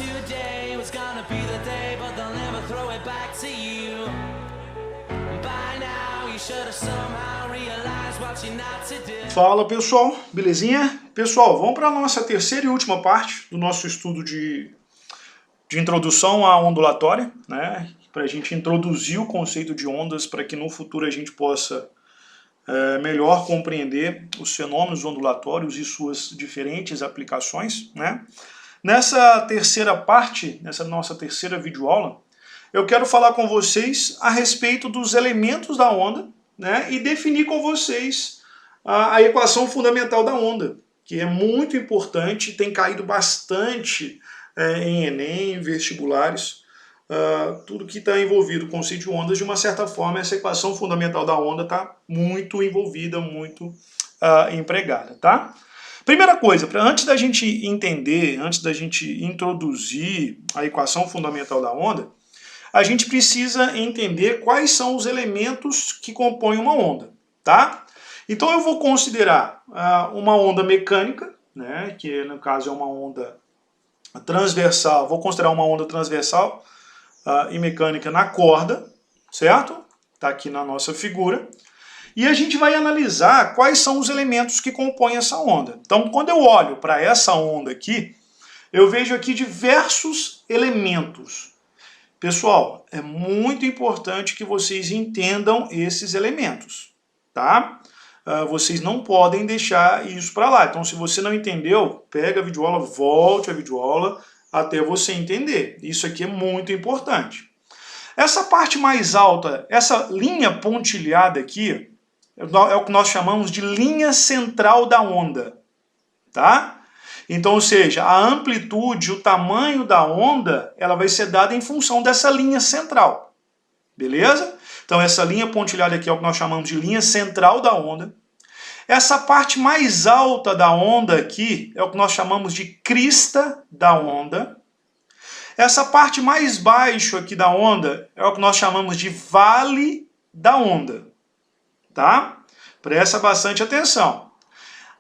today was gonna be the day, but they'll never throw it back to you. By now you should have somehow realized what you're not to do. Fala pessoal, belezinha? Pessoal, vamos para a nossa terceira e última parte do nosso estudo de introdução à ondulatória, né? Para a gente introduzir o conceito de ondas para que no futuro a gente possa melhor compreender os fenômenos ondulatórios e suas diferentes aplicações, né? Nessa terceira parte, nessa nossa terceira videoaula, eu quero falar com vocês a respeito dos elementos da onda, né, e definir com vocês a equação fundamental da onda, que é muito importante, tem caído bastante em Enem, em vestibulares, tudo que está envolvido com o conceito de ondas, de uma certa forma, essa equação fundamental da onda está muito envolvida, muito empregada, tá? Primeira coisa, antes da gente entender, antes da gente introduzir a equação fundamental da onda, a gente precisa entender quais são os elementos que compõem uma onda, tá? Então eu vou considerar uma onda mecânica, né, que no caso é uma onda transversal, vou considerar uma onda transversal e mecânica na corda, certo? Está aqui na nossa figura. E a gente vai analisar quais são os elementos que compõem essa onda. Então, quando eu olho para essa onda aqui, eu vejo aqui diversos elementos. Pessoal, é muito importante que vocês entendam esses elementos, tá? Vocês não podem deixar isso para lá. Então, se você não entendeu, pega a videoaula, volte a videoaula até você entender. Isso aqui é muito importante. Essa parte mais alta, essa linha pontilhada aqui, é o que nós chamamos de linha central da onda, tá? Então, ou seja, a amplitude, o tamanho da onda, ela vai ser dada em função dessa linha central, beleza? Então, essa linha pontilhada aqui é o que nós chamamos de linha central da onda. Essa parte mais alta da onda aqui é o que nós chamamos de crista da onda. Essa parte mais baixa aqui da onda é o que nós chamamos de vale da onda. Tá? Presta bastante atenção.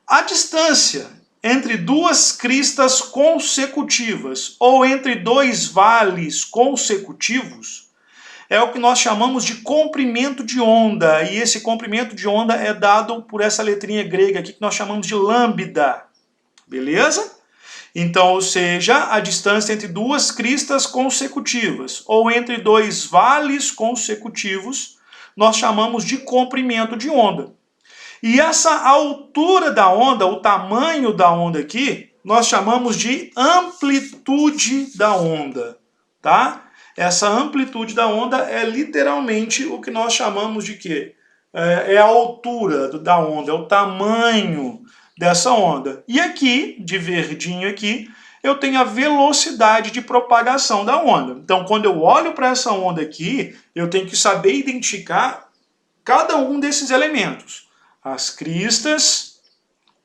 A distância entre duas cristas consecutivas ou entre dois vales consecutivos é o que nós chamamos de comprimento de onda. E esse comprimento de onda é dado por essa letrinha grega aqui que nós chamamos de lambda. Beleza? Então, ou seja, a distância entre duas cristas consecutivas ou entre dois vales consecutivos nós chamamos de comprimento de onda. E essa altura da onda, o tamanho da onda aqui, nós chamamos de amplitude da onda, tá? Essa amplitude da onda é literalmente o que nós chamamos de quê? É a altura da onda, é o tamanho dessa onda. E aqui, de verdinho aqui, eu tenho a velocidade de propagação da onda. Então, quando eu olho para essa onda aqui, eu tenho que saber identificar cada um desses elementos. As cristas,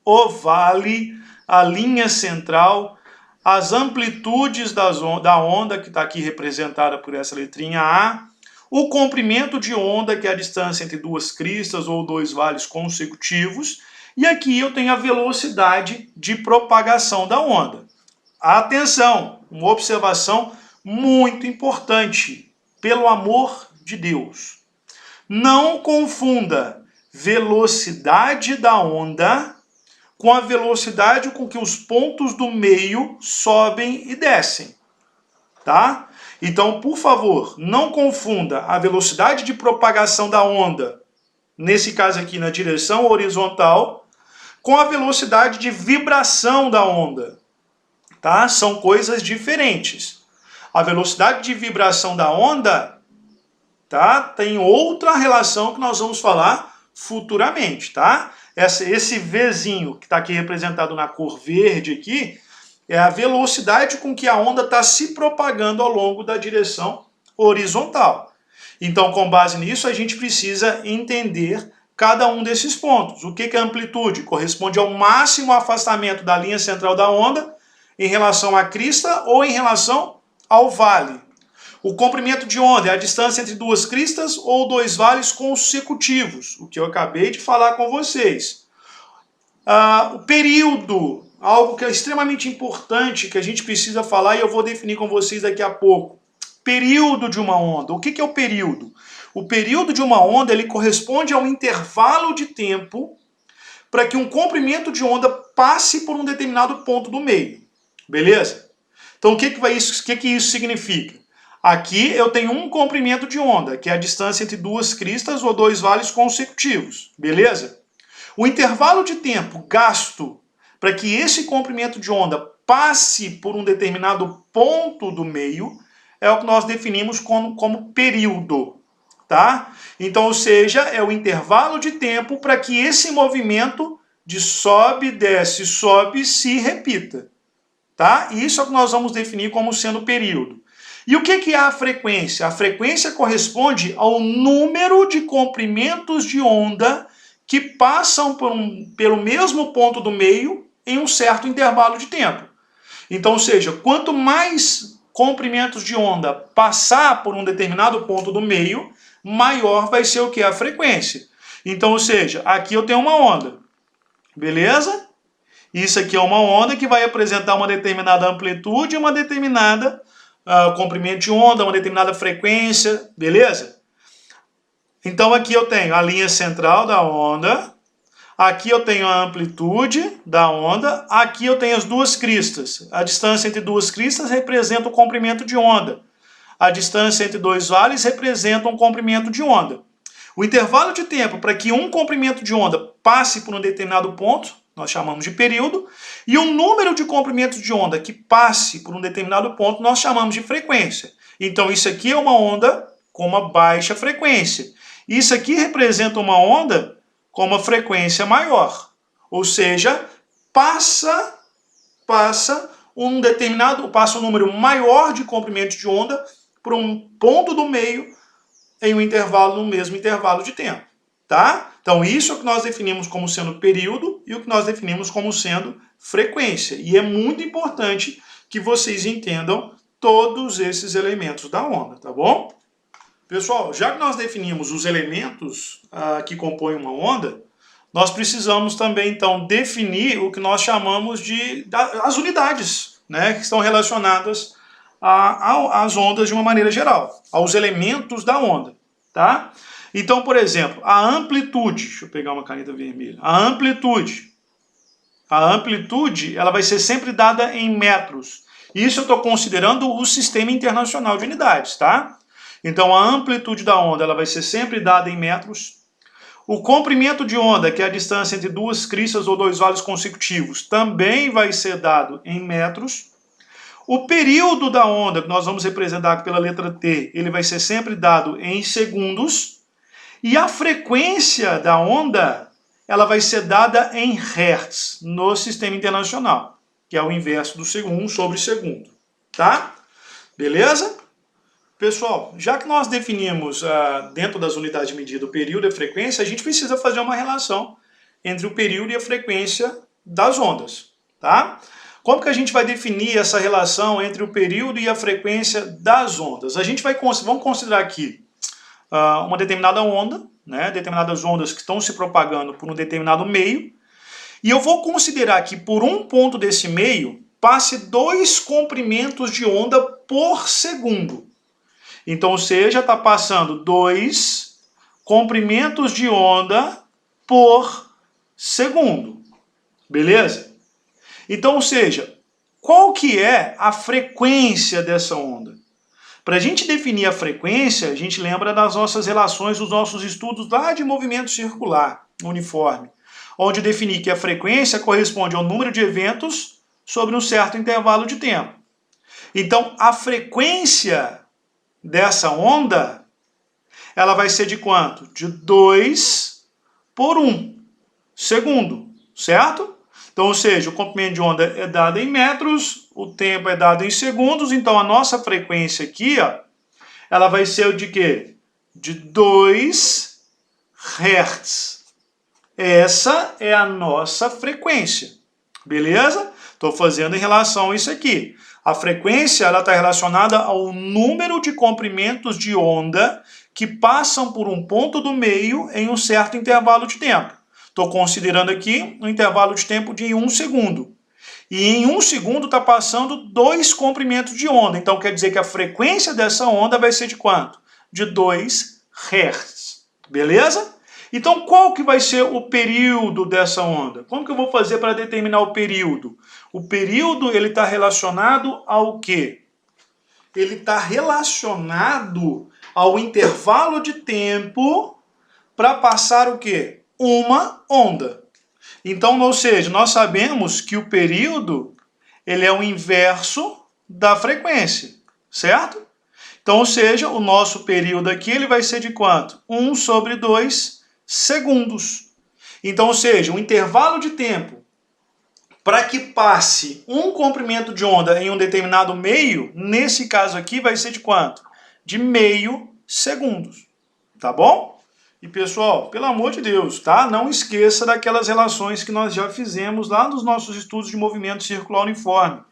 o vale, a linha central, as amplitudes da onda, que está aqui representada por essa letrinha A, o comprimento de onda, que é a distância entre duas cristas ou dois vales consecutivos, e aqui eu tenho a velocidade de propagação da onda. Atenção, uma observação muito importante, pelo amor de Deus. Não confunda velocidade da onda com a velocidade com que os pontos do meio sobem e descem, tá? Então, por favor, não confunda a velocidade de propagação da onda, nesse caso aqui na direção horizontal, com a velocidade de vibração da onda. Tá? São coisas diferentes. A velocidade de vibração da onda, tá, tem outra relação que nós vamos falar futuramente. Tá? Esse Vzinho que está aqui representado na cor verde aqui, é a velocidade com que a onda está se propagando ao longo da direção horizontal. Então, com base nisso, a gente precisa entender cada um desses pontos. O que é amplitude? Corresponde ao máximo afastamento da linha central da onda em relação à crista ou em relação ao vale. O comprimento de onda é a distância entre duas cristas ou dois vales consecutivos, o que eu acabei de falar com vocês. O período algo que é extremamente importante, que a gente precisa falar e eu vou definir com vocês daqui a pouco. Período de uma onda. O que é o período? O período de uma onda ele corresponde ao intervalo de tempo para que um comprimento de onda passe por um determinado ponto do meio. Beleza? Então o que isso significa? Aqui eu tenho um comprimento de onda, que é a distância entre duas cristas ou dois vales consecutivos. Beleza? O intervalo de tempo gasto para que esse comprimento de onda passe por um determinado ponto do meio é o que nós definimos como período. Tá? Então, ou seja, é o intervalo de tempo para que esse movimento de sobe, desce, sobe se repita. Tá? Isso é o que nós vamos definir como sendo período. E o que é a frequência? A frequência corresponde ao número de comprimentos de onda que passam pelo mesmo ponto do meio em um certo intervalo de tempo. Então, ou seja, quanto mais comprimentos de onda passar por um determinado ponto do meio, maior vai ser o que? A frequência. Então, ou seja, aqui eu tenho uma onda. Beleza? Isso aqui é uma onda que vai apresentar uma determinada amplitude e uma determinada comprimento de onda, uma determinada frequência. Beleza? Então, aqui eu tenho a linha central da onda. Aqui eu tenho a amplitude da onda. Aqui eu tenho as duas cristas. A distância entre duas cristas representa o comprimento de onda. A distância entre dois vales representa um comprimento de onda. O intervalo de tempo para que um comprimento de onda passe por um determinado ponto, nós chamamos de período, e o número de comprimentos de onda que passe por um determinado ponto, nós chamamos de frequência. Então isso aqui é uma onda com uma baixa frequência. Isso aqui representa uma onda com uma frequência maior. Ou seja, passa um número maior de comprimentos de onda por um ponto do meio em um intervalo, no mesmo intervalo de tempo, tá? Então isso é o que nós definimos como sendo período e o que nós definimos como sendo frequência. E é muito importante que vocês entendam todos esses elementos da onda, tá bom? Pessoal, já que nós definimos os elementos que compõem uma onda, nós precisamos também, então, definir o que nós chamamos as unidades, né, que estão relacionadas às ondas de uma maneira geral, aos elementos da onda, tá? Então, por exemplo, a amplitude, deixa eu pegar uma caneta vermelha, a amplitude, ela vai ser sempre dada em metros. Isso eu estou considerando o Sistema Internacional de Unidades, tá? Então, a amplitude da onda, ela vai ser sempre dada em metros. O comprimento de onda, que é a distância entre duas cristas ou dois vales consecutivos, também vai ser dado em metros. O período da onda, que nós vamos representar pela letra T, ele vai ser sempre dado em segundos. E a frequência da onda, ela vai ser dada em hertz no Sistema Internacional, que é o inverso do segundo, 1 sobre segundo. Tá? Beleza? Pessoal, já que nós definimos dentro das unidades de medida o período e a frequência, a gente precisa fazer uma relação entre o período e a frequência das ondas. Tá? Como que a gente vai definir essa relação entre o período e a frequência das ondas? Vamos considerar aqui uma determinada onda, né, determinadas ondas que estão se propagando por um determinado meio, e eu vou considerar que por um ponto desse meio passe 2 comprimentos de onda por segundo. Então, ou seja, está passando 2 comprimentos de onda por segundo. Beleza? Então, ou seja, qual que é a frequência dessa onda? Para a gente definir a frequência, a gente lembra das nossas relações, dos nossos estudos lá de movimento circular, uniforme, onde eu defini que a frequência corresponde ao número de eventos sobre um certo intervalo de tempo. Então, a frequência dessa onda, ela vai ser de quanto? De 2 por 1 segundo, certo? Então, ou seja, o comprimento de onda é dado em metros, o tempo é dado em segundos, então a nossa frequência aqui, ó, ela vai ser de quê? De 2 Hz. Essa é a nossa frequência, beleza? Estou fazendo em relação a isso aqui. A frequência está relacionada ao número de comprimentos de onda que passam por um ponto do meio em um certo intervalo de tempo. Estou considerando aqui um intervalo de tempo de 1 segundo. E em 1 segundo está passando 2 comprimentos de onda. Então quer dizer que a frequência dessa onda vai ser de quanto? De 2 Hz. Beleza? Então qual que vai ser o período dessa onda? Como que eu vou fazer para determinar o período? O período ele está relacionado ao quê? Ele está relacionado ao intervalo de tempo para passar o quê? Uma onda. Então, ou seja, nós sabemos que o período ele é o inverso da frequência, certo? Então, ou seja, o nosso período aqui ele vai ser de quanto? 1 sobre 2 segundos. Então, ou seja, o intervalo de tempo para que passe um comprimento de onda em um determinado meio, nesse caso aqui vai ser de quanto? De meio segundos, tá bom? E pessoal, pelo amor de Deus, tá? Não esqueça daquelas relações que nós já fizemos lá nos nossos estudos de movimento circular uniforme,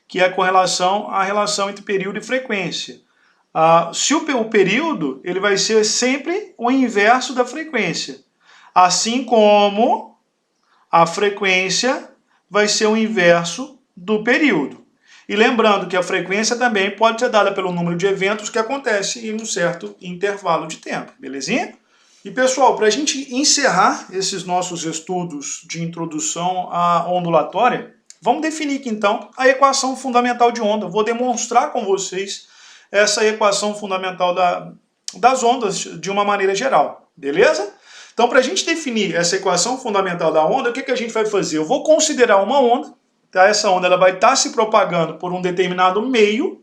que é com relação à relação entre período e frequência. Se o período ele vai ser sempre o inverso da frequência, assim como a frequência vai ser o inverso do período. E lembrando que a frequência também pode ser dada pelo número de eventos que acontece em um certo intervalo de tempo, belezinha? E pessoal, para a gente encerrar esses nossos estudos de introdução à ondulatória, vamos definir aqui então a equação fundamental de onda. Vou demonstrar com vocês essa equação fundamental das ondas de uma maneira geral, beleza? Então, para a gente definir essa equação fundamental da onda, o que a gente vai fazer? Eu vou considerar uma onda, tá? Essa onda ela vai estar se propagando por um determinado meio,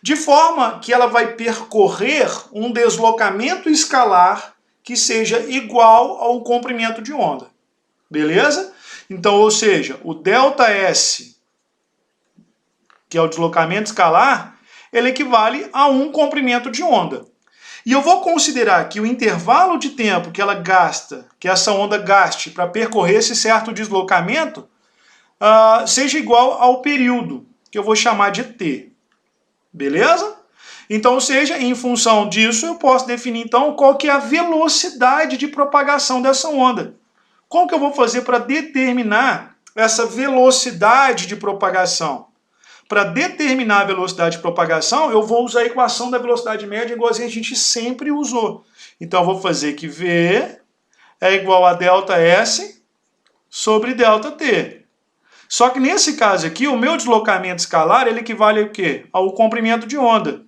de forma que ela vai percorrer um deslocamento escalar que seja igual ao comprimento de onda, beleza? Então, ou seja, o ΔS, que é o deslocamento escalar, ele equivale a um comprimento de onda. E eu vou considerar que o intervalo de tempo que ela gasta, que essa onda gaste para percorrer esse certo deslocamento, seja igual ao período, que eu vou chamar de t. Beleza? Então, ou seja, em função disso, eu posso definir então qual que é a velocidade de propagação dessa onda. Como que eu vou fazer para determinar essa velocidade de propagação? Para determinar a velocidade de propagação, eu vou usar a equação da velocidade média igualzinha a gente sempre usou. Então, eu vou fazer que V é igual a ΔS sobre ΔT. Só que nesse caso aqui, o meu deslocamento escalar ele equivale ao quê? Ao comprimento de onda.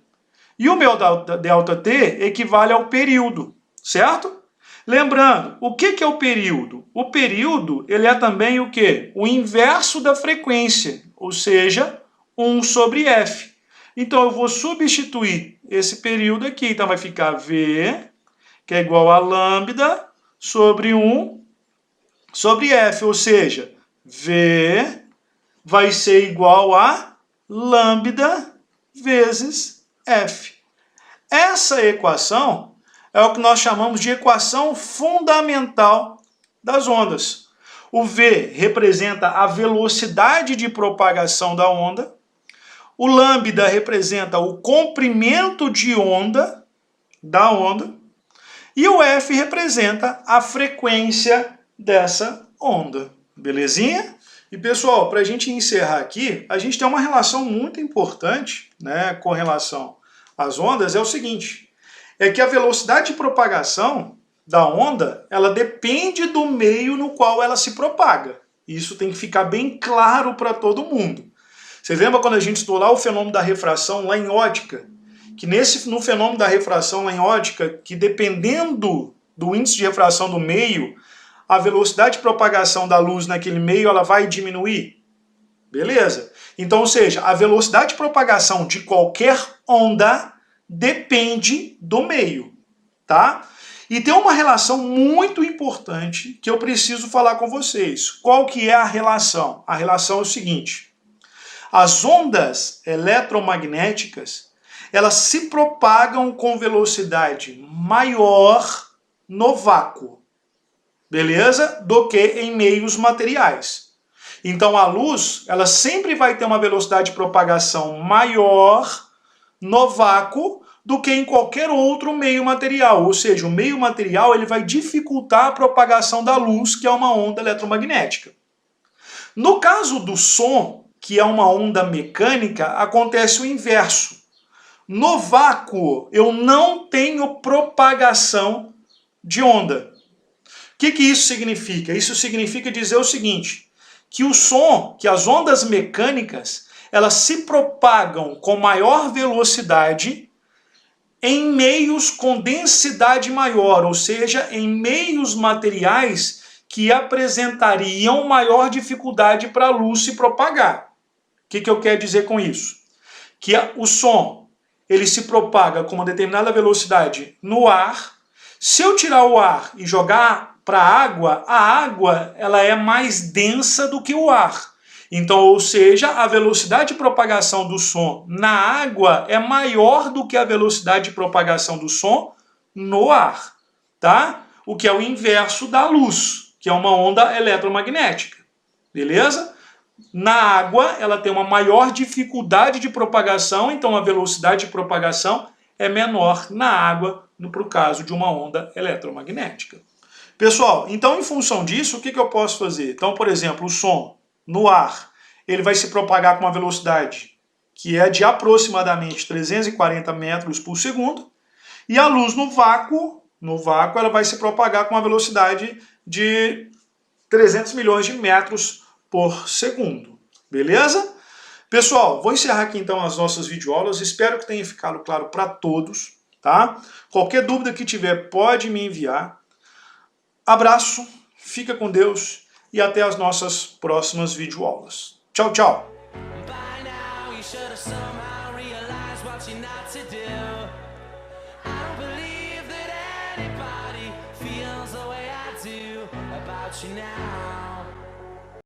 E o meu ΔT equivale ao período, certo? Lembrando, o que é o período? O período ele é também o quê? O inverso da frequência, ou seja, 1 sobre F. Então, eu vou substituir esse período aqui. Então, vai ficar V, que é igual a lambda, sobre 1 sobre F. Ou seja, V vai ser igual a lambda vezes F. Essa equação é o que nós chamamos de equação fundamental das ondas. O V representa a velocidade de propagação da onda. O lambda representa o comprimento de onda da onda. E o F representa a frequência dessa onda. Belezinha? E pessoal, para a gente encerrar aqui, a gente tem uma relação muito importante, né, com relação às ondas, é o seguinte. É que a velocidade de propagação da onda, ela depende do meio no qual ela se propaga. Isso tem que ficar bem claro para todo mundo. Você lembra quando a gente estudou lá o fenômeno da refração lá em ótica? Que no fenômeno da refração lá em ótica, que dependendo do índice de refração do meio, a velocidade de propagação da luz naquele meio ela vai diminuir? Beleza? Então, ou seja, a velocidade de propagação de qualquer onda depende do meio, tá? E tem uma relação muito importante que eu preciso falar com vocês. Qual que é a relação? A relação é o seguinte. As ondas eletromagnéticas, elas se propagam com velocidade maior no vácuo, beleza? Do que em meios materiais. Então a luz, ela sempre vai ter uma velocidade de propagação maior no vácuo do que em qualquer outro meio material. Ou seja, o meio material ele vai dificultar a propagação da luz, que é uma onda eletromagnética. No caso do som, que é uma onda mecânica, acontece o inverso. No vácuo, eu não tenho propagação de onda. O que isso significa? Isso significa dizer o seguinte, que o som, que as ondas mecânicas, elas se propagam com maior velocidade em meios com densidade maior, ou seja, em meios materiais que apresentariam maior dificuldade para a luz se propagar. O que eu quero dizer com isso? Que o som, ele se propaga com uma determinada velocidade no ar. Se eu tirar o ar e jogar para a água ela é mais densa do que o ar. Então, ou seja, a velocidade de propagação do som na água é maior do que a velocidade de propagação do som no ar, tá? O que é o inverso da luz, que é uma onda eletromagnética, beleza? Na água, ela tem uma maior dificuldade de propagação, então a velocidade de propagação é menor na água, para o caso de uma onda eletromagnética. Pessoal, então em função disso, o que eu posso fazer? Então, por exemplo, o som no ar, ele vai se propagar com uma velocidade que é de aproximadamente 340 metros por segundo, e a luz no vácuo ela vai se propagar com uma velocidade de 300 milhões de metros por segundo, beleza? Pessoal, vou encerrar aqui então as nossas videoaulas, espero que tenha ficado claro para todos, tá? Qualquer dúvida que tiver pode me enviar. Abraço, fica com Deus e até as nossas próximas videoaulas. Tchau, tchau! Now